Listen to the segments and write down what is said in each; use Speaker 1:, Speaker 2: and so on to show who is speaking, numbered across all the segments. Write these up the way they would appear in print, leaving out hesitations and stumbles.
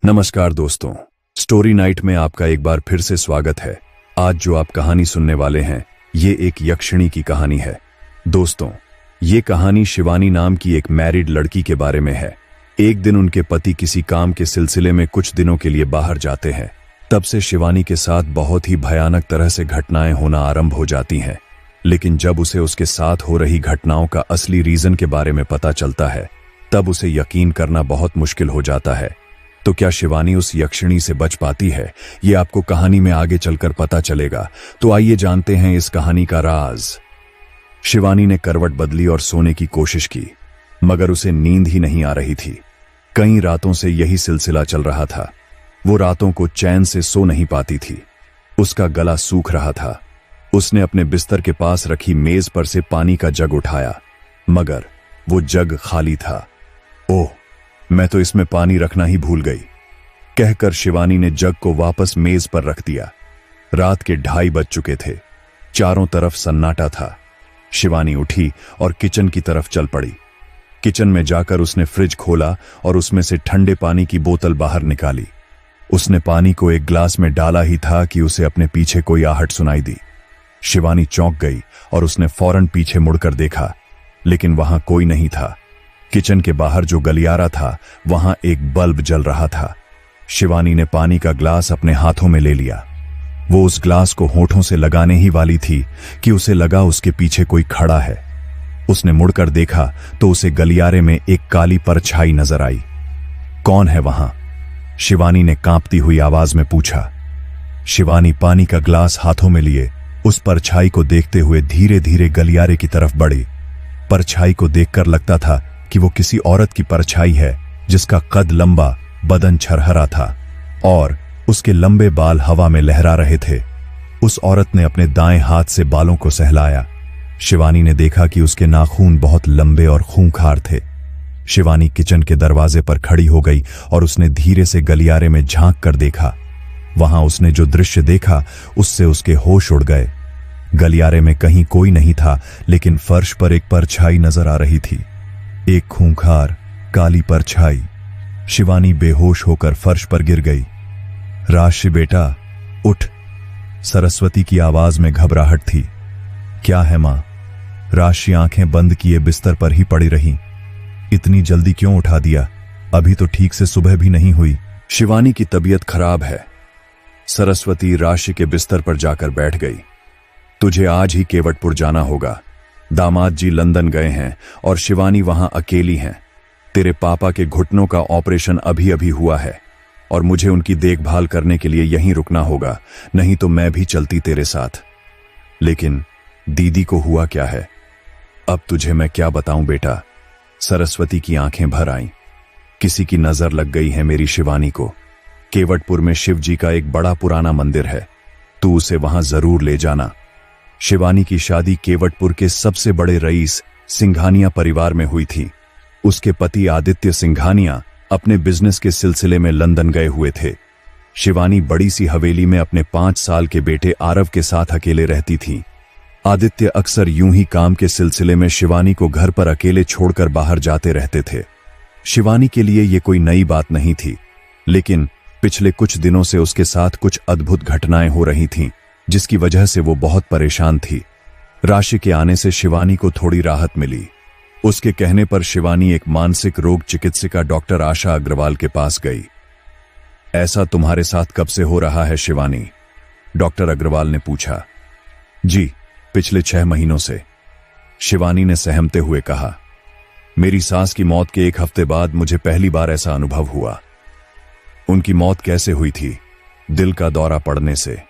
Speaker 1: नमस्कार दोस्तों, story night में आपका एक बार फिर से स्वागत है। आज जो आप कहानी सुनने वाले हैं ये एक यक्षिणी की कहानी है। दोस्तों, ये कहानी शिवानी नाम की एक मैरिड लड़की के बारे में है। एक दिन उनके पति किसी काम के सिलसिले में कुछ दिनों के लिए बाहर जाते हैं। तब से शिवानी के साथ बहुत ही भयानक तरह से घटनाएं होना आरंभ हो जाती हैं। लेकिन जब उसे उसके साथ हो रही घटनाओं का असली रीजन के बारे में पता चलता है तब उसे यकीन करना बहुत मुश्किल हो जाता है। तो क्या शिवानी उस यक्षिणी से बच पाती है, ये आपको कहानी में आगे चलकर पता चलेगा। तो आइए जानते हैं इस कहानी का राज। शिवानी ने करवट बदली और सोने की कोशिश की, मगर उसे नींद ही नहीं आ रही थी। कई रातों से यही सिलसिला चल रहा था। वो रातों को चैन से सो नहीं पाती थी। उसका गला सूख रहा था। उसने अपने बिस्तर के पास रखी मेज पर से पानी का जग उठाया, मगर वो जग खाली था। ओह, मैं तो इसमें पानी रखना ही भूल गई, कहकर शिवानी ने जग को वापस मेज पर रख दिया। रात के 2:30 बज चुके थे। चारों तरफ सन्नाटा था। शिवानी उठी और किचन की तरफ चल पड़ी। किचन में जाकर उसने फ्रिज खोला और उसमें से ठंडे पानी की बोतल बाहर निकाली। उसने पानी को एक ग्लास में डाला ही था कि उसे अपने पीछे कोई आहट सुनाई दी। शिवानी चौंक गई और उसने फौरन पीछे मुड़कर देखा, लेकिन वहां कोई नहीं था। किचन के बाहर जो गलियारा था वहां एक बल्ब जल रहा था। शिवानी ने पानी का ग्लास अपने हाथों में ले लिया। वो उस ग्लास को होठों से लगाने ही वाली थी कि उसे लगा उसके पीछे कोई खड़ा है। उसने मुड़कर देखा तो उसे गलियारे में एक काली परछाई नजर आई। कौन है वहां? शिवानी ने कांपती हुई आवाज में पूछा। शिवानी पानी का ग्लास हाथों में लिए उस परछाई को देखते हुए धीरे धीरे गलियारे की तरफ बढ़ी। परछाई को देखकर लगता था कि वो किसी औरत की परछाई है, जिसका कद लंबा, बदन छरहरा था और उसके लंबे बाल हवा में लहरा रहे थे। उस औरत ने अपने दाएं हाथ से बालों को सहलाया। शिवानी ने देखा कि उसके नाखून बहुत लंबे और खूंखार थे। शिवानी किचन के दरवाजे पर खड़ी हो गई और उसने धीरे से गलियारे में झांक कर देखा। वहां उसने जो दृश्य देखा उससे उसके होश उड़ गए। गलियारे में कहीं कोई नहीं था, लेकिन फर्श पर एक परछाई नजर आ रही थी, एक खूंखार काली परछाई। शिवानी बेहोश होकर फर्श पर गिर गई। राशि बेटा, उठ। सरस्वती की आवाज में घबराहट थी। क्या है मां? राशि आंखें बंद किए बिस्तर पर ही पड़ी रही। इतनी जल्दी क्यों उठा दिया? अभी तो ठीक से सुबह भी नहीं हुई। शिवानी की तबीयत खराब है। सरस्वती राशि के बिस्तर पर जाकर बैठ गई। तुझे आज ही केवटपुर जाना होगा। दामाद जी लंदन गए हैं और शिवानी वहां अकेली हैं। तेरे पापा के घुटनों का ऑपरेशन अभी अभी हुआ है और मुझे उनकी देखभाल करने के लिए यहीं रुकना होगा, नहीं तो मैं भी चलती तेरे साथ। लेकिन दीदी को हुआ क्या है? अब तुझे मैं क्या बताऊं बेटा। सरस्वती की आंखें भर आईं। किसी की नजर लग गई है मेरी शिवानी को। केवटपुर में शिव जी का एक बड़ा पुराना मंदिर है, तू उसे वहां जरूर ले जाना। शिवानी की शादी केवटपुर के सबसे बड़े रईस सिंघानिया परिवार में हुई थी। उसके पति आदित्य सिंघानिया अपने बिजनेस के सिलसिले में लंदन गए हुए थे। शिवानी बड़ी सी हवेली में अपने 5 साल के बेटे आरव के साथ अकेले रहती थी। आदित्य अक्सर यूं ही काम के सिलसिले में शिवानी को घर पर अकेले छोड़कर बाहर जाते रहते थे। शिवानी के लिए ये कोई नई बात नहीं थी, लेकिन पिछले कुछ दिनों से उसके साथ कुछ अद्भुत घटनाएं हो रही थीं, जिसकी वजह से वो बहुत परेशान थी। राशि के आने से शिवानी को थोड़ी राहत मिली। उसके कहने पर शिवानी एक मानसिक रोग चिकित्सिका डॉक्टर आशा अग्रवाल के पास गई। ऐसा तुम्हारे साथ कब से हो रहा है शिवानी? डॉक्टर अग्रवाल ने पूछा। जी, पिछले 6 महीनों से, शिवानी ने सहमते हुए कहा। मेरी सास की मौत के 1 हफ्ते बाद मुझे पहली बार ऐसा अनुभव हुआ। उनकी मौत कैसे हुई थी? दिल का दौरा पड़ने से।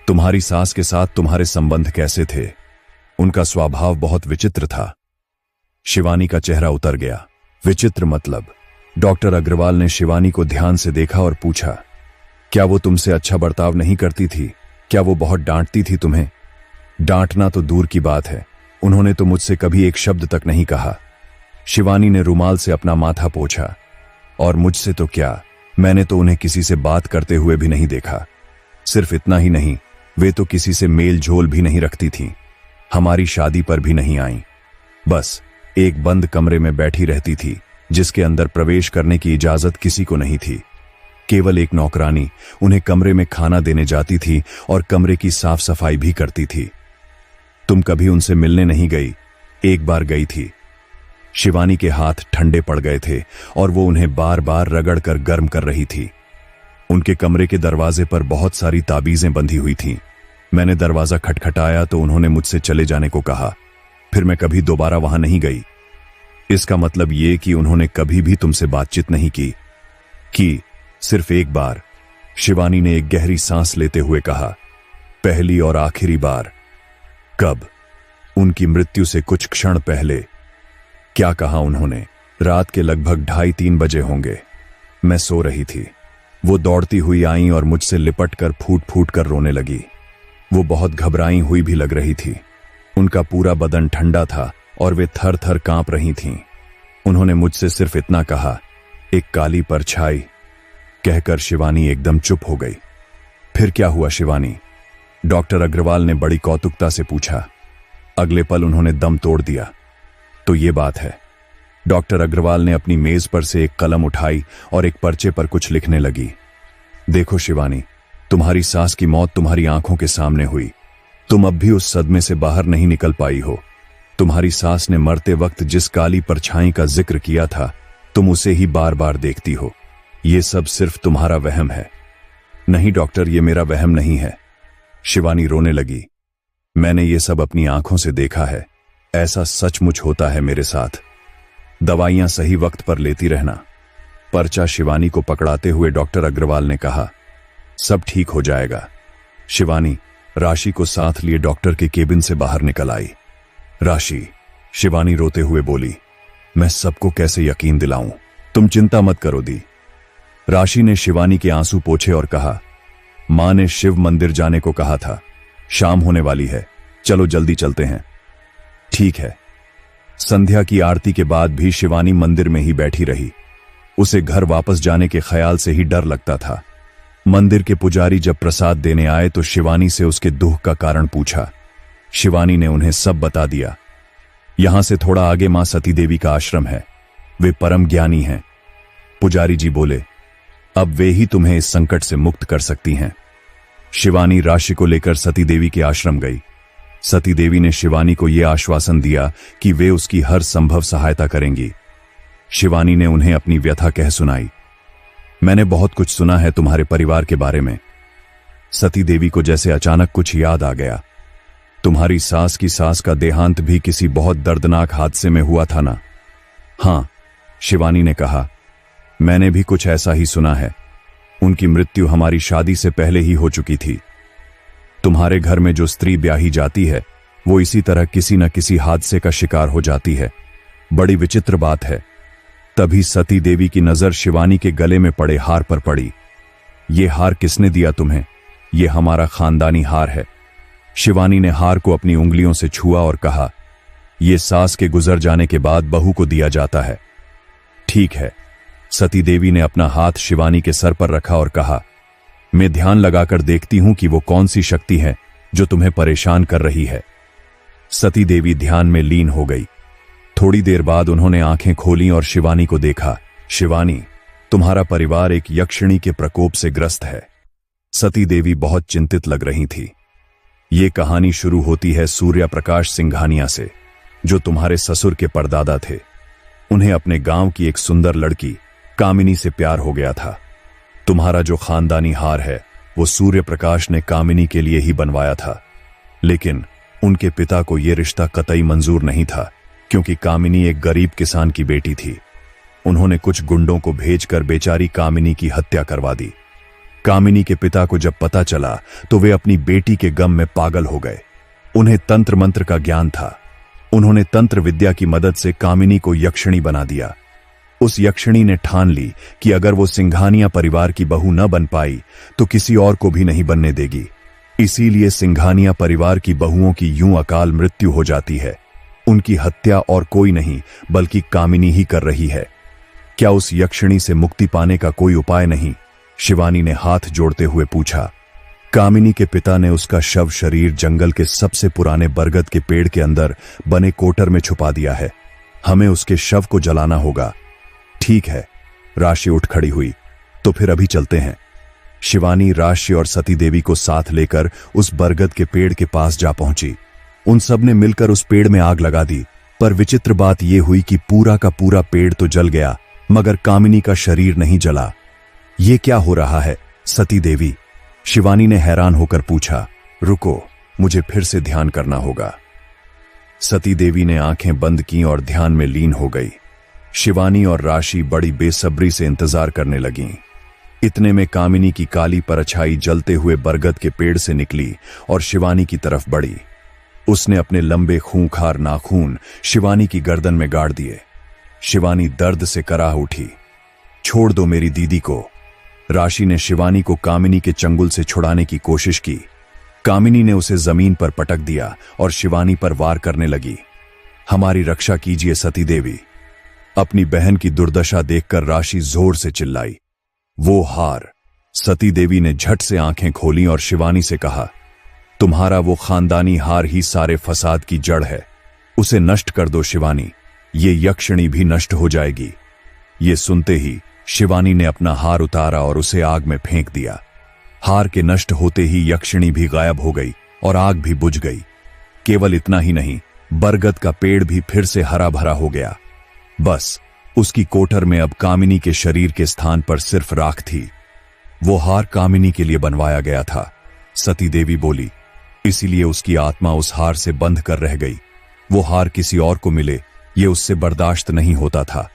Speaker 1: तुम्हारी सास के साथ तुम्हारे संबंध कैसे थे? उनका स्वभाव बहुत विचित्र था। शिवानी का चेहरा उतर गया। विचित्र मतलब? डॉक्टर अग्रवाल ने शिवानी को ध्यान से देखा और पूछा, क्या वो तुमसे अच्छा बर्ताव नहीं करती थी? क्या वो बहुत डांटती थी तुम्हें? डांटना तो दूर की बात है, उन्होंने तो मुझसे कभी एक शब्द तक नहीं कहा। शिवानी ने रुमाल से अपना माथा पोंछा। और मुझसे तो क्या, मैंने तो उन्हें किसी से बात करते हुए भी नहीं देखा। सिर्फ इतना ही नहीं, वे तो किसी से मेल झोल भी नहीं रखती थीं। हमारी शादी पर भी नहीं आईं। बस एक बंद कमरे में बैठी रहती थी, जिसके अंदर प्रवेश करने की इजाजत किसी को नहीं थी। केवल एक नौकरानी उन्हें कमरे में खाना देने जाती थी और कमरे की साफ सफाई भी करती थी। तुम कभी उनसे मिलने नहीं गई? एक बार गई थी। शिवानी के हाथ ठंडे पड़ गए थे और वो उन्हें बार बार रगड़ कर गर्म कर रही थी। उनके कमरे के दरवाजे पर बहुत सारी ताबीजें बंधी हुई थीं। मैंने दरवाजा खटखटाया तो उन्होंने मुझसे चले जाने को कहा। फिर मैं कभी दोबारा वहां नहीं गई। इसका मतलब ये कि उन्होंने कभी भी तुमसे बातचीत नहीं की? सिर्फ एक बार, शिवानी ने एक गहरी सांस लेते हुए कहा। पहली और आखिरी बार। कब? उनकी मृत्यु से कुछ क्षण पहले। क्या कहा उन्होंने? रात के लगभग 2:30-3 बजे होंगे। मैं सो रही थी। वो दौड़ती हुई आईं और मुझसे लिपट कर फूट फूट कर रोने लगी। वो बहुत घबराई हुई भी लग रही थी। उनका पूरा बदन ठंडा था और वे थर थर कांप रही थीं। उन्होंने मुझसे सिर्फ इतना कहा, एक काली परछाई। कहकर शिवानी एकदम चुप हो गई। फिर क्या हुआ शिवानी? डॉक्टर अग्रवाल ने बड़ी कौतुकता से पूछा। अगले पल उन्होंने दम तोड़ दिया। तो ये बात है। डॉक्टर अग्रवाल ने अपनी मेज पर से एक कलम उठाई और एक पर्चे पर कुछ लिखने लगी। देखो शिवानी, तुम्हारी सास की मौत तुम्हारी आंखों के सामने हुई। तुम अब भी उस सदमे से बाहर नहीं निकल पाई हो। तुम्हारी सास ने मरते वक्त जिस काली परछाई का जिक्र किया था, तुम उसे ही बार बार देखती हो। ये सब सिर्फ तुम्हारा वहम है। नहीं डॉक्टर, ये मेरा वहम नहीं है। शिवानी रोने लगी। मैंने ये सब अपनी आंखों से देखा है। ऐसा सचमुच होता है मेरे साथ। दवाइयां सही वक्त पर लेती रहना। पर्चा शिवानी को पकड़ाते हुए डॉक्टर अग्रवाल ने कहा, सब ठीक हो जाएगा। शिवानी राशि को साथ लिए डॉक्टर के केबिन से बाहर निकल आई। राशि, शिवानी रोते हुए बोली, मैं सबको कैसे यकीन दिलाऊं? तुम चिंता मत करो दी। राशि ने शिवानी के आंसू पोंछे और कहा, मां ने शिव मंदिर जाने को कहा था। शाम होने वाली है, चलो जल्दी चलते हैं। ठीक है। संध्या की आरती के बाद भी शिवानी मंदिर में ही बैठी रही। उसे घर वापस जाने के ख्याल से ही डर लगता था। मंदिर के पुजारी जब प्रसाद देने आए तो शिवानी से उसके दुख का कारण पूछा। शिवानी ने उन्हें सब बता दिया। यहां से थोड़ा आगे मां सती देवी का आश्रम है। वे परम ज्ञानी हैं। पुजारी जी बोले, अब वे ही तुम्हें इस संकट से मुक्त कर सकती हैं। शिवानी राशि को लेकर सती देवी के आश्रम गई। सती देवी ने शिवानी को यह आश्वासन दिया कि वे उसकी हर संभव सहायता करेंगी। शिवानी ने उन्हें अपनी व्यथा कह सुनाई। मैंने बहुत कुछ सुना है तुम्हारे परिवार के बारे में। सती देवी को जैसे अचानक कुछ याद आ गया। तुम्हारी सास की सास का देहांत भी किसी बहुत दर्दनाक हादसे में हुआ था ना? हां, शिवानी ने कहा, मैंने भी कुछ ऐसा ही सुना है। उनकी मृत्यु हमारी शादी से पहले ही हो चुकी थी। तुम्हारे घर में जो स्त्री ब्याही जाती है वो इसी तरह किसी न किसी हादसे का शिकार हो जाती है। बड़ी विचित्र बात है। तभी सती देवी की नजर शिवानी के गले में पड़े हार पर पड़ी। ये हार किसने दिया तुम्हें? ये हमारा खानदानी हार है। शिवानी ने हार को अपनी उंगलियों से छुआ और कहा, यह सास के गुजर जाने के बाद बहू को दिया जाता है। ठीक है। सती देवी ने अपना हाथ शिवानी के सर पर रखा और कहा, मैं ध्यान लगाकर देखती हूं कि वो कौन सी शक्ति है जो तुम्हें परेशान कर रही है। सती देवी ध्यान में लीन हो गई। थोड़ी देर बाद उन्होंने आंखें खोलीं और शिवानी को देखा। शिवानी, तुम्हारा परिवार एक यक्षिणी के प्रकोप से ग्रस्त है। सती देवी बहुत चिंतित लग रही थी। ये कहानी शुरू होती है सूर्य प्रकाश सिंघानिया से, जो तुम्हारे ससुर के परदादा थे। उन्हें अपने गांव की एक सुंदर लड़की कामिनी से प्यार हो गया था। तुम्हारा जो खानदानी हार है वो सूर्य प्रकाश ने कामिनी के लिए ही बनवाया था, लेकिन उनके पिता को यह रिश्ता कतई मंजूर नहीं था, क्योंकि कामिनी एक गरीब किसान की बेटी थी। उन्होंने कुछ गुंडों को भेजकर बेचारी कामिनी की हत्या करवा दी। कामिनी के पिता को जब पता चला तो वे अपनी बेटी के गम में पागल हो गए। उन्हें तंत्र मंत्र का ज्ञान था। उन्होंने तंत्र विद्या की मदद से कामिनी को यक्षिणी बना दिया। उस यक्षिणी ने ठान ली कि अगर वो सिंघानिया परिवार की बहू न बन पाई तो किसी और को भी नहीं बनने देगी। इसीलिए सिंघानिया परिवार की बहुओं की यूं अकाल मृत्यु हो जाती है। उनकी हत्या और कोई नहीं बल्कि कामिनी ही कर रही है। क्या उस यक्षिणी से मुक्ति पाने का कोई उपाय नहीं? शिवानी ने हाथ जोड़ते हुए पूछा। कामिनी के पिता ने उसका शव शरीर जंगल के सबसे पुराने बरगद के पेड़ के अंदर बने कोटर में छुपा दिया है। हमें उसके शव को जलाना होगा। ठीक है। राशि उठ खड़ी हुई। तो फिर अभी चलते हैं। शिवानी राशि और सती देवी को साथ लेकर उस बरगद के पेड़ के पास जा पहुंची। उन सब ने मिलकर उस पेड़ में आग लगा दी, पर विचित्र बात यह हुई कि पूरा का पूरा पेड़ तो जल गया, मगर कामिनी का शरीर नहीं जला। ये क्या हो रहा है सती देवी? शिवानी ने हैरान होकर पूछा। रुको, मुझे फिर से ध्यान करना होगा। सती देवी ने आंखें बंद की और ध्यान में लीन हो गई। शिवानी और राशि बड़ी बेसब्री से इंतजार करने लगीं। इतने में कामिनी की काली परछाई जलते हुए बरगद के पेड़ से निकली और शिवानी की तरफ बढ़ी। उसने अपने लंबे खूंखार नाखून शिवानी की गर्दन में गाड़ दिए। शिवानी दर्द से कराह उठी। छोड़ दो मेरी दीदी को। राशि ने शिवानी को कामिनी के चंगुल से छुड़ाने की कोशिश की। कामिनी ने उसे जमीन पर पटक दिया और शिवानी पर वार करने लगी। हमारी रक्षा कीजिए सती देवी। अपनी बहन की दुर्दशा देखकर राशि जोर से चिल्लाई। वो हार। सती देवी ने झट से आंखें खोली और शिवानी से कहा, तुम्हारा वो खानदानी हार ही सारे फसाद की जड़ है। उसे नष्ट कर दो शिवानी, ये यक्षिणी भी नष्ट हो जाएगी। ये सुनते ही शिवानी ने अपना हार उतारा और उसे आग में फेंक दिया। हार के नष्ट होते ही यक्षिणी भी गायब हो गई और आग भी बुझ गई। केवल इतना ही नहीं, बरगद का पेड़ भी फिर से हरा भरा हो गया। बस उसकी कोठर में अब कामिनी के शरीर के स्थान पर सिर्फ राख थी। वो हार कामिनी के लिए बनवाया गया था, सती देवी बोली, इसीलिए उसकी आत्मा उस हार से बंध कर रह गई। वो हार किसी और को मिले, ये उससे बर्दाश्त नहीं होता था।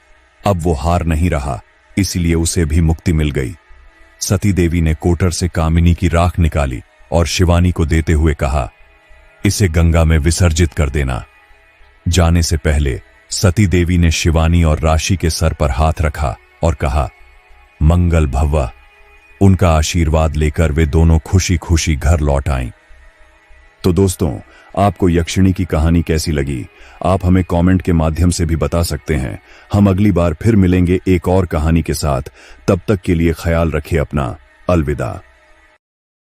Speaker 1: अब वो हार नहीं रहा, इसीलिए उसे भी मुक्ति मिल गई। सती देवी ने कोटर से कामिनी की राख निकाली और शिवानी को देते हुए कहा, इसे गंगा में विसर्जित कर देना। जाने से पहले सती देवी ने शिवानी और राशि के सर पर हाथ रखा और कहा, मंगल भव्वा। उनका आशीर्वाद लेकर वे दोनों खुशी खुशी घर लौट आईं। तो दोस्तों, आपको यक्षिणी की कहानी कैसी लगी? आप हमें कमेंट के माध्यम से भी बता सकते हैं। हम अगली बार फिर मिलेंगे एक और कहानी के साथ। तब तक के लिए ख्याल रखिए अपना। अलविदा।